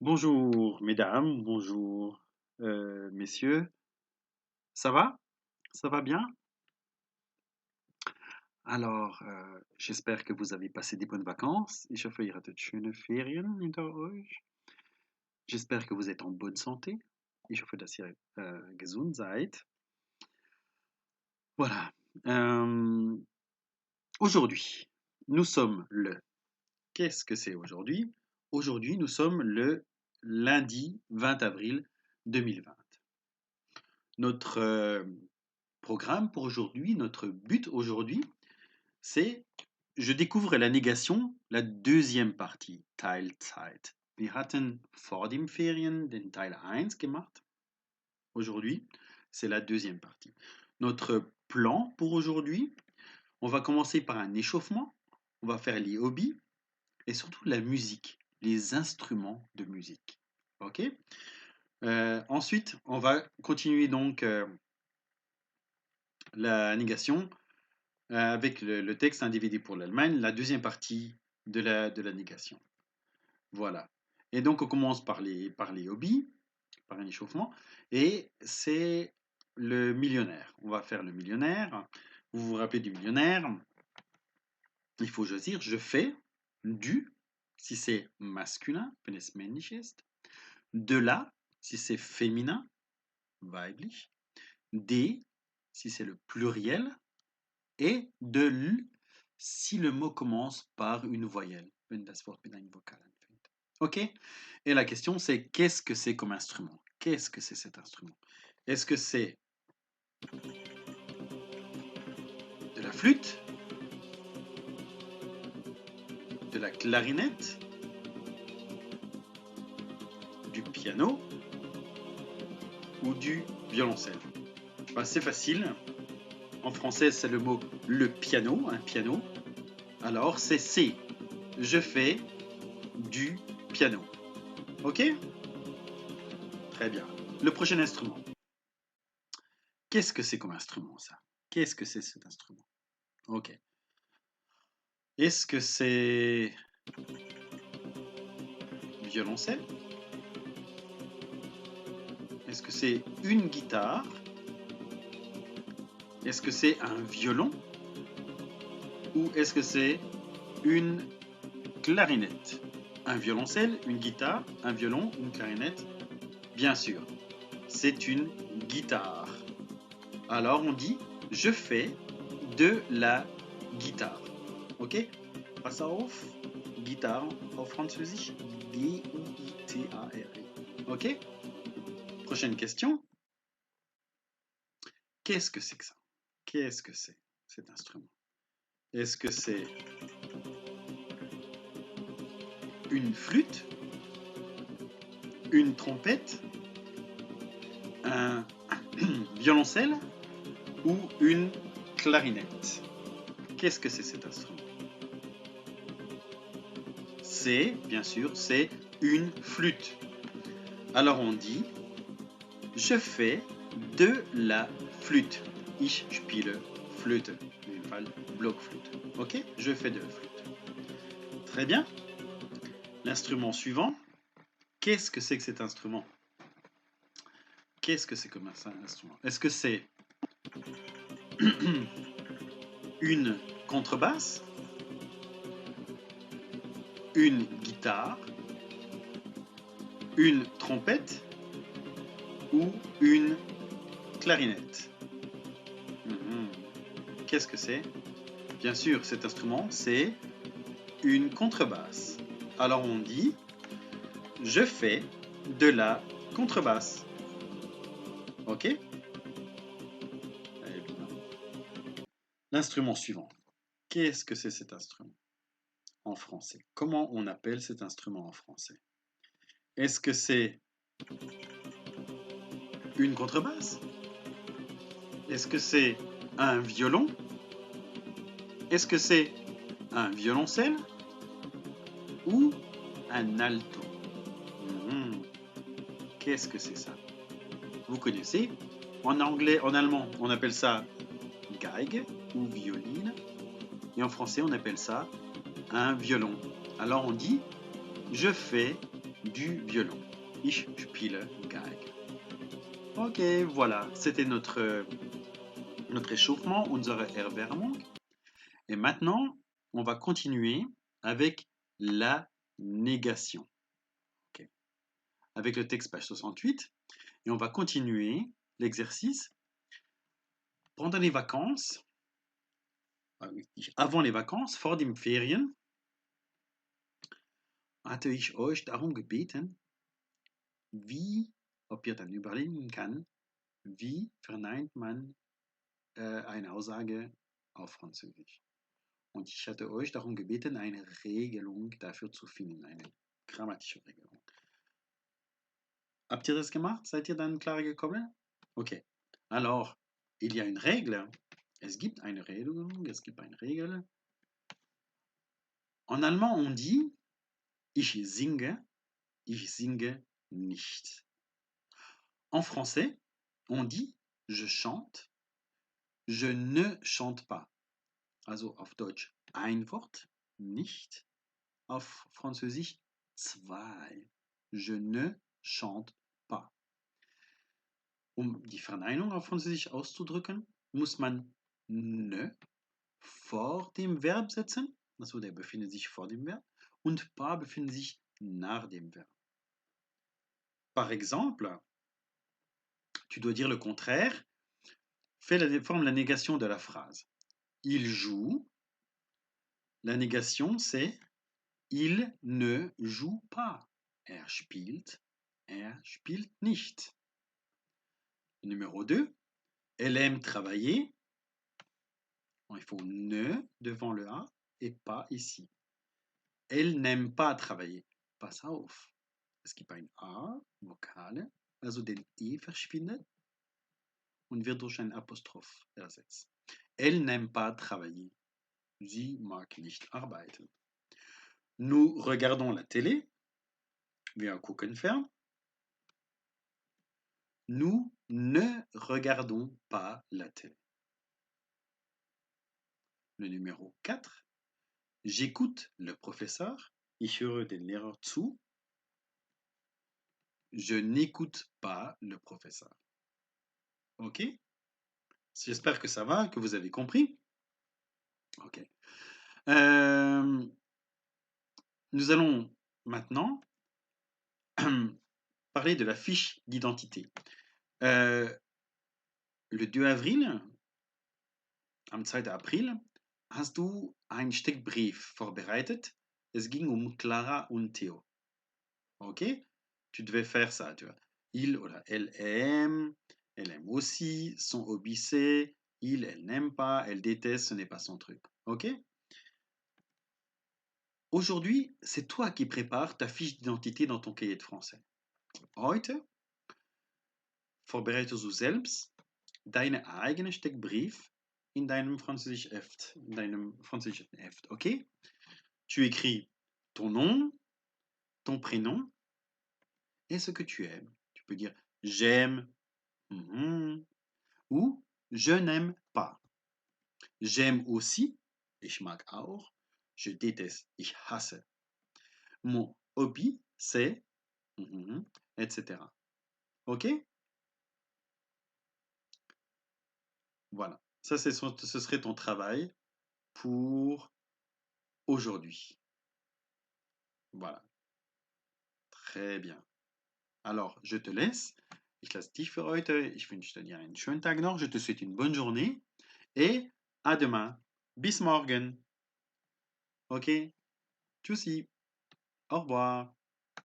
Bonjour mesdames, bonjour messieurs. Ça va? Ça va bien? Alors, j'espère que vous avez passé des bonnes vacances. Ich hoffe, ihr hattet schöne Ferien hinter euch. J'espère que vous êtes en bonne santé. Ich hoffe, dass ihr gesund seid. Voilà. Euh, Aujourd'hui, nous sommes le... Qu'est-ce que c'est aujourd'hui? Aujourd'hui, nous sommes le lundi 20 avril 2020. Notre programme pour aujourd'hui, notre but aujourd'hui, c'est je découvre la négation, la deuxième partie, Teil 2. Wir hatten vor den Ferien den Teil 1 gemacht. Aujourd'hui, c'est la deuxième partie. Notre plan pour aujourd'hui, on va commencer par un échauffement, on va faire les hobbies et surtout la musique, les instruments de musique. Ok. Ensuite, on va continuer donc la négation avec le texte Un DVD pour l'Allemagne, la deuxième partie de la négation. Voilà. Et donc on commence par les hobbies, par un échauffement, et c'est le millionnaire. On va faire le millionnaire. Vous vous rappelez du millionnaire? Il faut choisir je fais, du, si c'est masculin, wenn es männlich ist, de la, si c'est féminin, weiblich, des, si c'est le pluriel, et de l si le mot commence par une voyelle. Wenn das Wort mit einem Vokal anfängt. Ok? Et la question c'est qu'est-ce que c'est comme instrument? Qu'est-ce que c'est cet instrument? Est-ce que c'est de la flûte, de la clarinette, du piano ou du violoncelle? C'est facile. En français, c'est le mot le piano, un piano. Alors, c'est C. Je fais du piano. Ok? Très bien. Le prochain instrument. Qu'est-ce que c'est comme instrument, ça? Qu'est-ce que c'est cet instrument? Ok. Est-ce que c'est violoncelle? Est-ce que c'est une guitare? Est-ce que c'est un violon? Ou est-ce que c'est une clarinette? Un violoncelle, une guitare, un violon, une clarinette? Bien sûr, c'est une guitare. Alors on dit je fais de la guitare. Ok? Pass auf. Guitare auf Französisch. G-U-I-T-A-R-E. Ok? Prochaine question. Qu'est-ce que c'est que ça? Qu'est-ce que c'est cet instrument? Est-ce que c'est une flûte, une trompette, un violoncelle ou une clarinette? Qu'est-ce que c'est cet instrument? C'est, bien sûr, c'est une flûte. Alors on dit je fais de la flûte. Ich spiele Flöte. In dem Fall Blockflöte. Ok? Je fais de la flûte. Très bien. L'instrument suivant. Qu'est-ce que c'est que cet instrument? Qu'est-ce que c'est comme un instrument? Est-ce que c'est une contrebasse, une guitare, une trompette ou une clarinette? Qu'est-ce que c'est? Bien sûr, cet instrument, c'est une contrebasse. Alors on dit je fais de la contrebasse. Ok? Eh bien. L'instrument suivant. Qu'est-ce que c'est cet instrument en français? Comment on appelle cet instrument en français? Est-ce que c'est une contrebasse? Est-ce que c'est un violon? Est-ce que c'est un violoncelle? Ou un alto? Qu'est-ce que c'est ça? Vous connaissez? En anglais, en allemand, on appelle ça Geige ou violine. Et en français, on appelle ça un violon. Alors on dit je fais du violon. Ich spiele Geige. Ok, voilà, c'était notre échauffement, unsere Erwärmung. Et maintenant, on va continuer avec la négation. Ok. Avec le texte page 68. Et on va continuer l'exercice. Pendant les vacances, avant les vacances, vor den Ferien, hatte ich euch darum gebeten, ob ihr dann überlegen kann, wie verneint man eine Aussage auf Französisch. Und ich hatte euch darum gebeten, eine Regelung dafür zu finden, eine grammatische Regelung. Habt ihr das gemacht? Seid ihr dann klar gekommen? Okay. Alors, il y a une règle. Es gibt eine Regelung, es gibt eine Regel. En allemand, on dit ich singe nicht. En français, on dit je chante, je ne chante pas. Also auf Deutsch ein Wort, nicht. Auf Französisch zwei. Je ne chante pas. Um die Verneinung auf Französisch auszudrücken, muss man ne vor dem Verb setzen. Also der befindet sich vor dem Verb. Und pas befindet sich nach dem Verb. Par exemple, tu dois dire le contraire. Forme la négation de la phrase. Il joue. La négation, c'est il ne joue pas. Er spielt nicht. Numéro 2. Elle aime travailler. Bon, il faut ne devant le A et pas ici. Elle n'aime pas travailler. Pass auf. Es gibt ein A, Vokale, also den E verschwindet und wird durch ein Apostroph ersetzt. Elle n'aime pas travailler. Sie mag nicht arbeiten. Nous regardons la télé. Wir gucken fern. Nous ne regardons pas la télé. Le numéro 4. J'écoute le professeur. Ich höre den Lehrer zu. Je n'écoute pas le professeur. Ok? J'espère que ça va, que vous avez compris. Ok. Nous allons maintenant parler de la fiche d'identité. Le 2 avril, am 2. April, hast du einen Steckbrief vorbereitet. Es ging um Clara und Theo. Ok? Tu devais faire ça, tu vois. Il oder elle aime aussi, son hobby c'est, elle n'aime pas, elle déteste, ce n'est pas son truc. Ok? Aujourd'hui, c'est toi qui prépares ta fiche d'identité dans ton cahier de français. Heute vorbereitest du selbst deine eigene Steckbrief in deinem französischen Heft, ok? Tu écris ton nom, ton prénom et ce que tu aimes. Tu peux dire j'aime ou je n'aime pas. J'aime aussi, ich mag auch. Je déteste, ich hasse. Mon hobby, c'est, etc. Ok? Voilà. Ça, ce serait ton travail pour aujourd'hui. Voilà. Très bien. Alors, je te laisse. Ich lasse dich für heute. Ich wünsche dir einen schönen Tag noch. Je te souhaite une bonne journée. Et à demain. Bis morgen. Ok? Tschüssi. Au revoir.